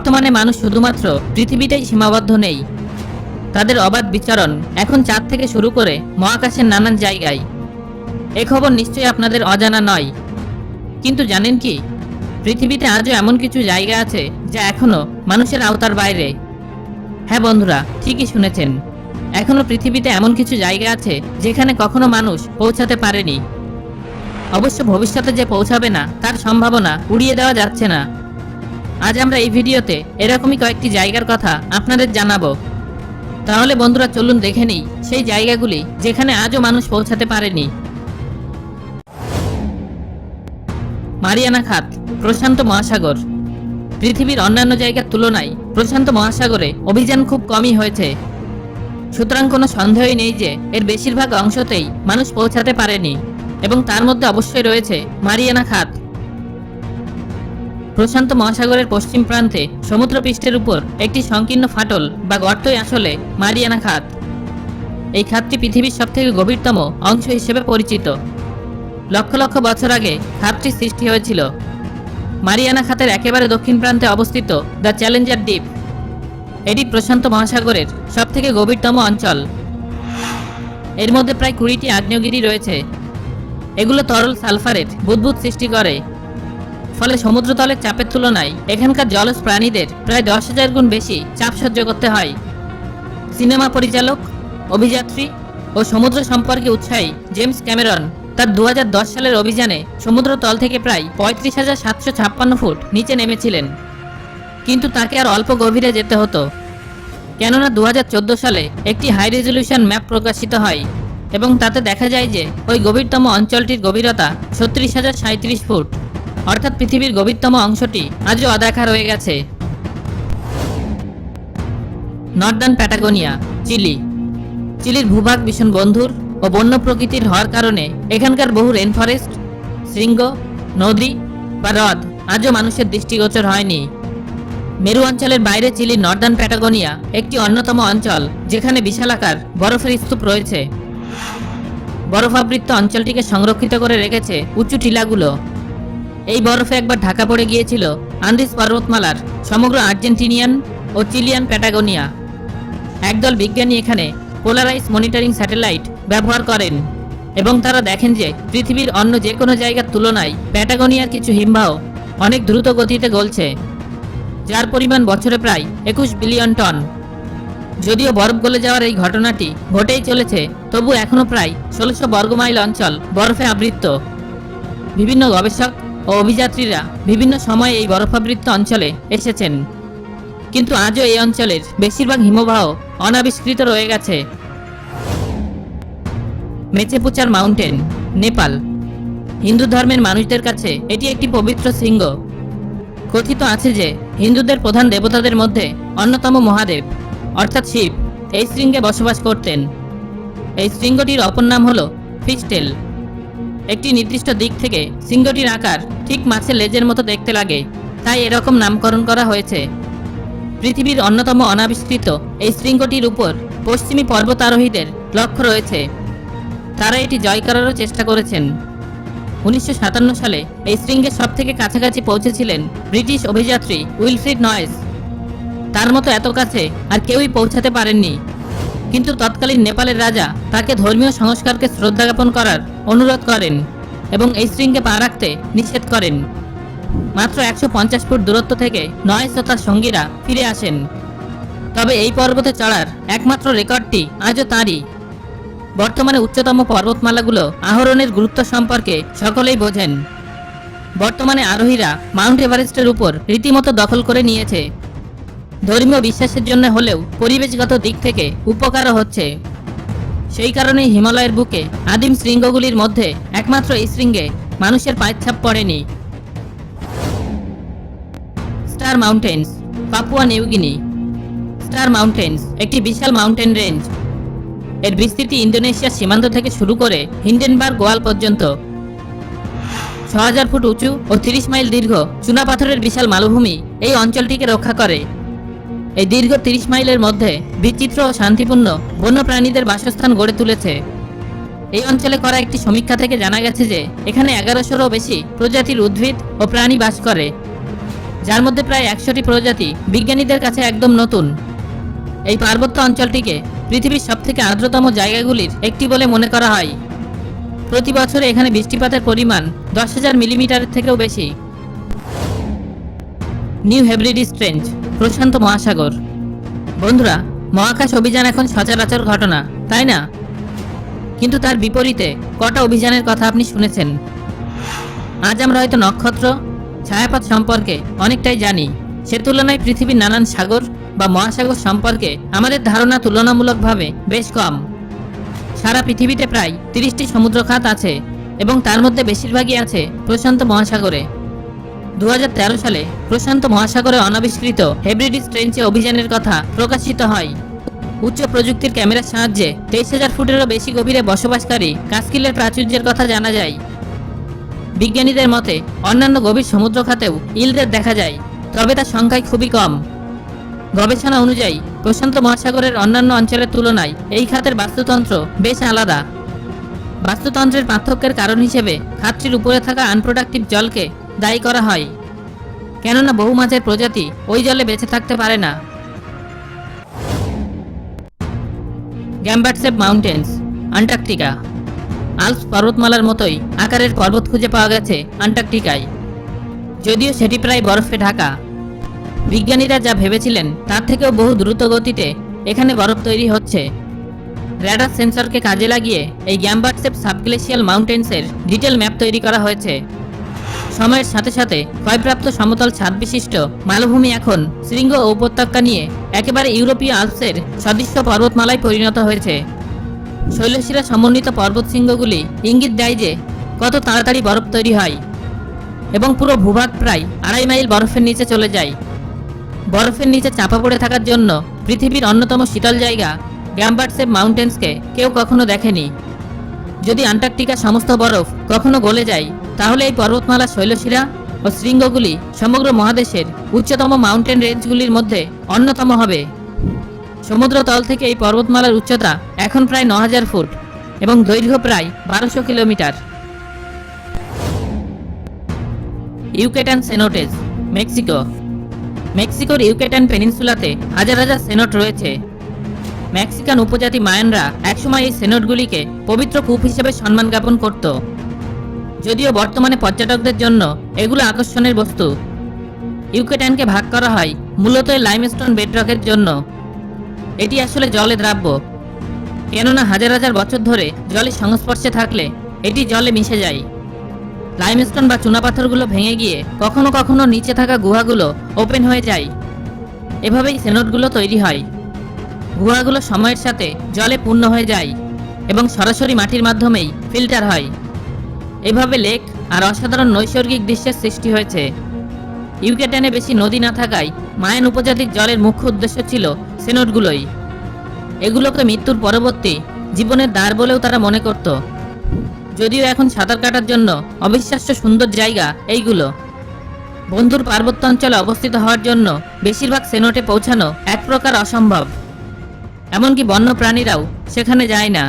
বর্তমানে মানুষ শুধুমাত্র পৃথিবীতেই সীমাবদ্ধ নেই, তাদের অবাধ বিচরণ এখন চাঁদ থেকে শুরু করে মহাকাশের নানান জায়গায়। এ খবর নিশ্চয়ই আপনাদের অজানা নয়। কিন্তু জানেন কি, পৃথিবীতে আজও এমন কিছু জায়গা আছে যা এখনো মানুষের আওতার বাইরে। হ্যাঁ বন্ধুরা, ঠিকই শুনেছেন, এখনো পৃথিবীতে এমন কিছু জায়গা আছে যেখানে কখনো মানুষ পৌঁছাতে পারেনি। অবশ্য ভবিষ্যতে যে পৌঁছাবে না তার সম্ভাবনা উড়িয়ে দেওয়া যাচ্ছে না। আজ আমরা এই ভিডিওতে এরকমই কয়েকটি জায়গার কথা আপনাদের জানাবো। তাহলে বন্ধুরা চলুন দেখে নিই সেই জায়গাগুলি যেখানে আজও মানুষ পৌঁছাতে পারেনি। মারিয়ানা খাত, প্রশান্ত মহাসাগর। পৃথিবীর অন্যান্য জায়গার তুলনায় প্রশান্ত মহাসাগরে অভিযান খুব কমই হয়েছে। সুতরাং কোনো সন্দেহই নেই যে এর বেশিরভাগ অংশতেই মানুষ পৌঁছাতে পারেনি, এবং তার মধ্যে অবশ্যই রয়েছে মারিয়ানা খাত। প্রশান্ত মহাসাগরের পশ্চিম প্রান্তে সমুদ্রপৃষ্ঠের উপর একটি সংকীর্ণ ফাটল বা গর্তই আসলে মারিয়ানা খাত। এই খাতটি পৃথিবীর সবথেকে গভীরতম অংশ হিসেবে পরিচিত। লক্ষ লক্ষ বছর আগে খাতটি সৃষ্টি হয়েছিল। মারিয়ানা খাতের একেবারে দক্ষিণ প্রান্তে অবস্থিত দ্য চ্যালেঞ্জার দ্বীপ। এটি প্রশান্ত মহাসাগরের সবথেকে গভীরতম অঞ্চল। এর মধ্যে প্রায় 20টি আগ্নেয়গিরি রয়েছে। এগুলো তরল সালফারের বুদবুদ সৃষ্টি করে, ফলে সমুদ্রতলের চাপের তুলনায় এখানকার জলজ প্রাণীদের প্রায় 10,000 গুণ বেশি চাপ সহ্য করতে হয়। সিনেমা পরিচালক, অভিযাত্রী ও সমুদ্র সম্পর্কে উৎসাহী জেমস ক্যামেরন তার 2010 সালের অভিযানে সমুদ্রতল থেকে প্রায় 35,756 ফুট নিচে নেমেছিলেন। কিন্তু তাকে আর অল্প গভীরে যেতে হতো, কেননা 2014 সালে একটি হাই রেজলিউশন ম্যাপ প্রকাশিত হয় এবং তাতে দেখা যায় যে ওই গভীরতম অঞ্চলটির গভীরতা 36,037 ফুট। অর্থাৎ পৃথিবীর গভীরতম অংশটি আজও অদেখা রয়ে গেছে। Northern Patagonia, Chile. চিলির ভূভাগ ভীষণ বন্ধুর ও বন্য প্রকৃতির হওয়ার কারণে এখানকার বহু রেনফরেস্ট, শৃঙ্গ, নদী বা হ্রদ আজও মানুষের দৃষ্টিগোচর হয়নি। মেরু অঞ্চলের বাইরে চিলির নর্দার্ন প্যাটাগোনিয়া একটি অন্যতম অঞ্চল যেখানে বিশালাকার বরফের স্তূপ রয়েছে। বরফাবৃত অঞ্চলটিকে সংরক্ষিত করে রেখেছে উঁচু টিলাগুলো। এই বরফে একবার ঢাকা পড়ে গিয়েছিল আন্দিজ পর্বতমালার সমগ্র আর্জেন্টিনিয়ান ও চিলিয়ান প্যাটাগোনিয়া। একদল বিজ্ঞানী এখানে পোলারাইজ মনিটরিং স্যাটেলাইট ব্যবহার করেন এবং তারা দেখেন যে পৃথিবীর অন্য যে কোনো জায়গার তুলনায় প্যাটাগোনিয়ার কিছু হিমবাহ অনেক দ্রুত গতিতে গলছে, যার পরিমাণ বছরে প্রায় 21 বিলিয়ন টন। যদিও বরফ গলে যাওয়ার এই ঘটনাটি ঘটেই চলেছে, তবু এখনও প্রায় 1600 বর্গমাইল অঞ্চল বরফে আবৃত। বিভিন্ন গবেষক ও অভিযাত্রীরা বিভিন্ন সময়ে এই বরফাবৃত অঞ্চলে এসেছেন, কিন্তু আজও এই অঞ্চলের বেশিরভাগ হিমবাহ অনাবিষ্কৃত রয়ে গেছে। মেচেপুচার মাউন্টেন, নেপাল। হিন্দু ধর্মের মানুষদের কাছে এটি একটি পবিত্র শৃঙ্গ। কথিত আছে যে হিন্দুদের প্রধান দেবতাদের মধ্যে অন্যতম মহাদেব অর্থাৎ শিব এই শৃঙ্গে বসবাস করতেন। এই শৃঙ্গটির অপর নাম হল ফিশটেল। একটি নির্দিষ্ট দিক থেকে শৃঙ্গটির আকার ঠিক মাছের লেজের মতো দেখতে লাগে, তাই এরকম নামকরণ করা হয়েছে। পৃথিবীর অন্যতম অনাবিষ্কৃত এই শৃঙ্গটির উপর পশ্চিমী পর্বতারোহীদের লক্ষ্য রয়েছে। তারা এটি জয় করারও চেষ্টা করেছেন। 1957 সালে এই শৃঙ্গের সবথেকে কাছাকাছি পৌঁছেছিলেন ব্রিটিশ অভিযাত্রী উইলফ্রিড নয়েস। তার মতো এত কাছে আর কেউই পৌঁছাতে পারেননি, কিন্তু তৎকালীন নেপালের রাজা তাকে ধর্মীয় সংস্কারকে শ্রদ্ধা জ্ঞাপন করার অনুরোধ করেন এবং এই শৃঙ্গে পা রাখতে নিষেধ করেন। মাত্র 150 ফুট দূরত্ব থেকে নয়েস ও তার সঙ্গীরা ফিরে আসেন। তবে এই পর্বতে চড়ার একমাত্র রেকর্ডটি আজও তাঁরই। বর্তমানে উচ্চতম পর্বতমালাগুলো আরোহণের গুরুত্ব সম্পর্কে সকলেই বোঝেন। বর্তমানে আরোহীরা মাউন্ট এভারেস্টের উপর রীতিমতো দখল করে নিয়েছে। ধর্মীয় বিশ্বাসের জন্য হলেও পরিবেশগত দিক থেকে উপকারও হচ্ছে। সেই কারণেই হিমালয়ের বুকে আদিম শৃঙ্গগুলির মধ্যে একমাত্র এই শৃঙ্গে মানুষের পায়ের ছাপ পড়েনি। Star mountains, Papua New Guinea. Star mountains একটি বিশাল মাউন্টেন রেঞ্জ। এর বিস্তৃতি ইন্দোনেশিয়ার সীমান্ত থেকে শুরু করে হিন্ডেনবার্গ গোয়াল পর্যন্ত। 6000 ফুট উঁচু ও 30 মাইল দীর্ঘ চুনাপাথরের বিশাল মালভূমি এই অঞ্চলটিকে রক্ষা করে। এই দীর্ঘ 30 মাইলের মধ্যে বিচিত্র ও শান্তিপূর্ণ বন্যপ্রাণীদের বাসস্থান গড়ে তুলেছে। এই অঞ্চলে করা একটি সমীক্ষা থেকে জানা গেছে যে এখানে 1100-এরও বেশি প্রজাতির উদ্ভিদ ও প্রাণী বাস করে। যার মধ্যে প্রায় 100টি প্রজাতি বিজ্ঞানীদের কাছে একদম নতুন। এই পার্বত্য অঞ্চলটিকে পৃথিবীর সবথেকে আর্দ্রতম জায়গাগুলির একটি বলে মনে করা হয়। প্রতি বছরে এখানে বৃষ্টিপাতের পরিমাণ 10,000 মিলিমিটারের থেকেও বেশি। নিউ হেব্রিডিস ট্রেঞ্চ, প্রশান্ত মহাসাগর। বন্ধুরা, মহাকাশ অভিযান এখন সচরাচর ঘটনা, তাই না? কিন্তু তার বিপরীতে কটা অভিযানের কথা আপনি শুনেছেন? আজ আমরা হয়তো নক্ষত্র, ছায়াপথ সম্পর্কে অনেকটাই জানি। সে তুলনায় পৃথিবীর নানান সাগর বা মহাসাগর সম্পর্কে আমাদের ধারণা তুলনামূলকভাবে বেশ কম। সারা পৃথিবীতে প্রায় 30টি সমুদ্রখাত আছে এবং তার মধ্যে বেশিরভাগই আছে প্রশান্ত মহাসাগরে। 2013 সালে প্রশান্ত মহাসাগরে অনাবিষ্কৃত হেব্রিডিস ট্রেঞ্চে অভিযানের কথা প্রকাশিত হয়। উচ্চ প্রযুক্তির ক্যামেরার সাহায্যে 23,000 ফুটেরও বেশি গভীরে বসবাসকারী কাস্কিলের প্রাচুর্যের কথা জানা যায়। বিজ্ঞানীদের মতে অন্যান্য গভীর সমুদ্রখাতেও ইলদের দেখা যায়, তবে তার সংখ্যায় খুবই কম। গবেষণা অনুযায়ী প্রশান্ত মহাসাগরের অন্যান্য অঞ্চলের তুলনায় এই খাতের বাস্তুতন্ত্র বেশ আলাদা। বাস্তুতন্ত্রের পার্থক্যের কারণ হিসেবে খাতটির উপরে থাকা আনপ্রোডাক্টিভ জলকে দায়ী করা হয়, কেননা বহু মাছের প্রজাতি ওই জলে বেঁচে থাকতে পারে না। গ্যাম্বার্টসেপ মাউন্টেন্স, আন্টার্কটিকা। আল্পস পর্বতমালার মতোই আকারের পর্বত খুঁজে পাওয়া গেছে আন্টার্কটিকায়, যদিও সেটি প্রায় বরফে ঢাকা। বিজ্ঞানীরা যা ভেবেছিলেন তার থেকেও বহু দ্রুত গতিতে এখানে বরফ তৈরি হচ্ছে। র্যাডার সেন্সরকে কাজে লাগিয়ে এই গ্যাম্বার্টসেপ সাবগ্লেশিয়াল মাউন্টেন্সের ডিটেল ম্যাপ তৈরি করা হয়েছে। সময়ের সাথে সাথে ক্ষয়প্রাপ্ত সমতল ছাদ বিশিষ্ট মালভূমি এখন শৃঙ্গ ও উপত্যকা নিয়ে একেবারে ইউরোপীয় আল্পসের সদৃশ্য পর্বতমালায় পরিণত হয়েছে। শৈলশিরা সমন্বিত পর্বতশৃঙ্গগুলি ইঙ্গিত দেয় যে কত তাড়াতাড়ি বরফ তৈরি হয় এবং পুরো ভূভাগ প্রায় 2.5 মাইল বরফের নিচে চলে যায়। বরফের নিচে চাপা পড়ে থাকার জন্য পৃথিবীর অন্যতম শীতল জায়গা গ্যাম্বার্টসেপ মাউন্টেন্সকে কেউ কখনো দেখেনি। যদি আন্টার্কটিকার সমস্ত বরফ কখনো গলে যায়, তাহলে এই পর্বতমালার শৈলশিরা ও শৃঙ্গগুলি সমগ্র মহাদেশের উচ্চতম মাউন্টেন রেঞ্জগুলির মধ্যে অন্যতম হবে। সমুদ্র তল থেকে এই পর্বতমালার উচ্চতা এখন প্রায় 9,000 ফুট এবং দৈর্ঘ্য প্রায় 1200 কিলোমিটার। ইউকেটান সেনোটেস, মেক্সিকো। মেক্সিকোর ইউকেটান পেনিনসুলাতে হাজার হাজার সেনোট রয়েছে। মেক্সিকান উপজাতি মায়ানরা একসময় এই সেনোটগুলিকে পবিত্র কূপ হিসেবে সম্মান জ্ঞাপন করত, যদিও বর্তমানে পর্যটকদের জন্য এগুলো আকর্ষণের বস্তু। ইউকেটানকে ভাগ করা হয় মূলত লাইমস্টোন বেডরকের জন্য। এটি আসলে জলে দ্রাব্য, কেননা হাজার হাজার বছর ধরে জলের সংস্পর্শে থাকলে এটি জলে মিশে যায়। লাইমস্টোন বা চুনাপাথরগুলো ভেঙে গিয়ে কখনো কখনো নিচে থাকা গুহাগুলো ওপেন হয়ে যায়। এভাবেই সেনোটগুলো তৈরি হয়। গুহাগুলো সময়ের সাথে জলে পূর্ণ হয়ে যায় এবং সরাসরি মাটির মাধ্যমেই ফিল্টার হয়। এভাবে লেক আর অসাধারণ নৈসর্গিক দৃশ্যের সৃষ্টি হয়েছে। ইউকেটানে বেশি নদী না থাকায় মায়ান উপজাতির জলের মুখ্য উদ্দেশ্য ছিল সেনোটগুলোই। এগুলোকে মৃত্যুর পরবর্তী জীবনের দ্বার বলেও তারা মনে করত, যদিও এখন সাঁতার কাটার জন্য অবিশ্বাস্য সুন্দর জায়গা এইগুলো। বন্ধুর পার্বত্য অঞ্চলে অবস্থিত হওয়ার জন্য বেশিরভাগ সেনোটে পৌঁছানো এক প্রকার অসম্ভব, এমনকি বন্য প্রাণীরাও সেখানে যায় না।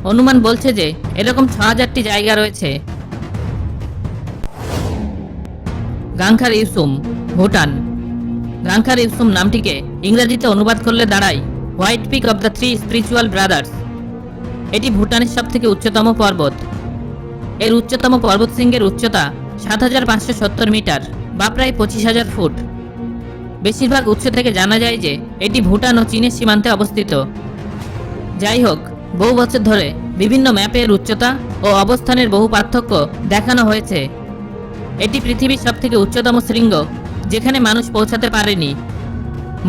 অনুমান বলছে যে এরকম 6,000টি জায়গা রয়েছে। গাংখার ইউসুম, ভুটান। গাংখার ইউসুম নামটিকে ইংরেজিতে অনুবাদ করলে দাঁড়ায় white peak of the 3 spiritual brothers. এটি ভুটানের সবথেকে উচ্চতম পর্বত। এর উচ্চতম পর্বতশৃঙ্গের উচ্চতা 7,570 মিটার বা প্রায় 25,000 ফুট। বেশিরভাগ উৎস থেকে জানা যায় যে এটি ভুটান ও চীনের সীমান্তে অবস্থিত। যাই হোক, বহু বছর ধরে বিভিন্ন ম্যাপের উচ্চতা ও অবস্থানের বহু পার্থক্য দেখানো হয়েছে। এটি পৃথিবীর সবথেকে উচ্চতম শৃঙ্গ যেখানে মানুষ পৌঁছাতে পারেনি।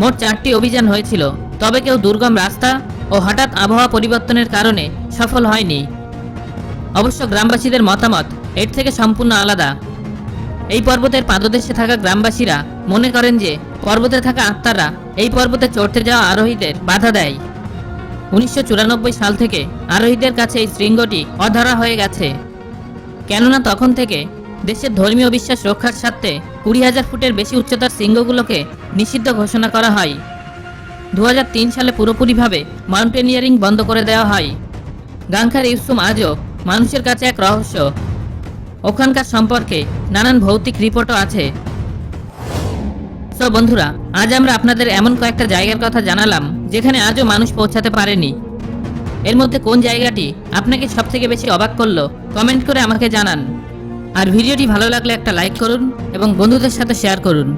মোট 4টি অভিযান হয়েছিল, তবে কেউ দুর্গম রাস্তা ও হঠাৎ আবহাওয়া পরিবর্তনের কারণে সফল হয়নি। অবশ্য গ্রামবাসীদের মতামত এর থেকে সম্পূর্ণ আলাদা। এই পর্বতের পাদদেশে থাকা গ্রামবাসীরা মনে করেন যে পর্বতে থাকা আত্মারা এই পর্বতে চড়তে যাওয়া আরোহীদের বাধা দেয়। 1994 সাল থেকে আরোহীদের কাছে এই শৃঙ্গটি অধরা হয়ে গেছে, কেননা তখন থেকে দেশের ধর্মীয় বিশ্বাস রক্ষার স্বার্থে 20,000 ফুটের বেশি উচ্চতার শৃঙ্গগুলোকে নিষিদ্ধ ঘোষণা করা হয়। 2003 সালে পুরোপুরিভাবে মাউন্টেনিয়ারিং বন্ধ করে দেওয়া হয়। গাংখার ইউসুম আজও মানুষের কাছে এক রহস্য। ওখানকার সম্পর্কে নানান ভৌতিক রিপোর্টও আছে। সো বন্ধুরা, আজ আমরা আপনাদের এমন কয়েকটা জায়গার কথা জানালাম যেখানে আজও মানুষ পৌঁছাতে পারেনি। এর মধ্যে কোন জায়গাটি আপনাকে সবথেকে বেশি অবাক করলো কমেন্ট করে আমাকে জানান। আর ভিডিওটি ভালো লাগলে একটা লাইক করুন এবং বন্ধুদের সাথে শেয়ার করুন।